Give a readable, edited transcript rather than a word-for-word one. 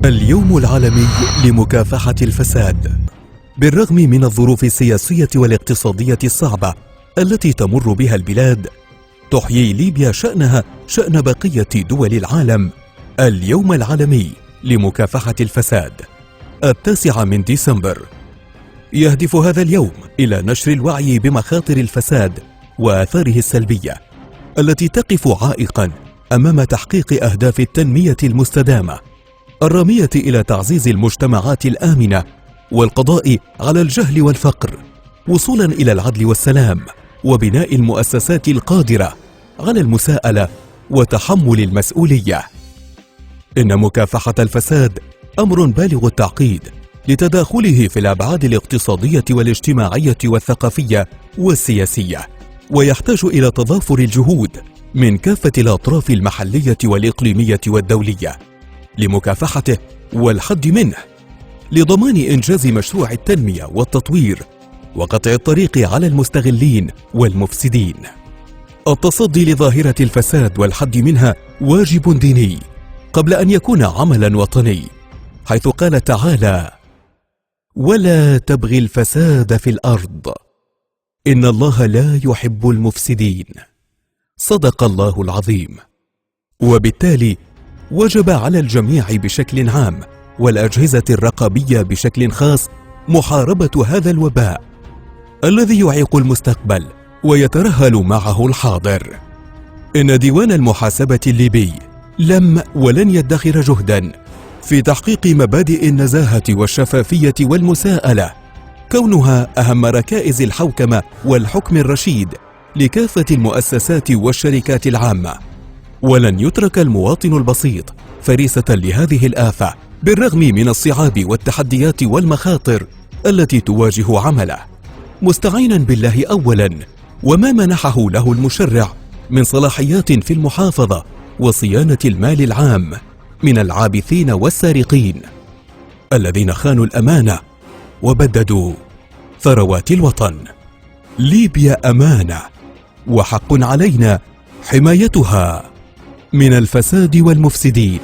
اليوم العالمي لمكافحة الفساد. بالرغم من الظروف السياسية والاقتصادية الصعبة التي تمر بها البلاد، تحيي ليبيا شأنها شأن بقية دول العالم. اليوم العالمي لمكافحة الفساد 9 من ديسمبر، يهدف هذا اليوم إلى نشر الوعي بمخاطر الفساد وآثاره السلبية التي تقف عائقاً أمام تحقيق أهداف التنمية المستدامة الرامية إلى تعزيز المجتمعات الآمنة والقضاء على الجهل والفقر، وصولاً إلى العدل والسلام، وبناء المؤسسات القادرة على المساءلة وتحمل المسؤولية. إن مكافحة الفساد أمر بالغ التعقيد لتداخله في الأبعاد الاقتصادية والاجتماعية والثقافية والسياسية، ويحتاج إلى تضافر الجهود من كافة الأطراف المحلية والإقليمية والدولية لمكافحته والحد منه، لضمان إنجاز مشروع التنمية والتطوير وقطع الطريق على المستغلين والمفسدين. التصدي لظاهرة الفساد والحد منها واجب ديني قبل أن يكون عملا وطني، حيث قال تعالى: ولا تبغي الفساد في الأرض إن الله لا يحب المفسدين. صدق الله العظيم. وبالتالي وجب على الجميع بشكل عام والأجهزة الرقابية بشكل خاص محاربة هذا الوباء الذي يعيق المستقبل ويترهل معه الحاضر. إن ديوان المحاسبة الليبي لم ولن يدخر جهدا في تحقيق مبادئ النزاهة والشفافية والمساءلة، كونها أهم ركائز الحوكمة والحكم الرشيد لكافة المؤسسات والشركات العامة. ولن يترك المواطن البسيط فريسة لهذه الآفة بالرغم من الصعاب والتحديات والمخاطر التي تواجه عمله، مستعينا بالله أولا وما منحه له المشرع من صلاحيات في المحافظة وصيانة المال العام من العابثين والسارقين الذين خانوا الأمانة وبددوا ثروات الوطن. ليبيا أمانة وحق علينا حمايتها من الفساد والمفسدين.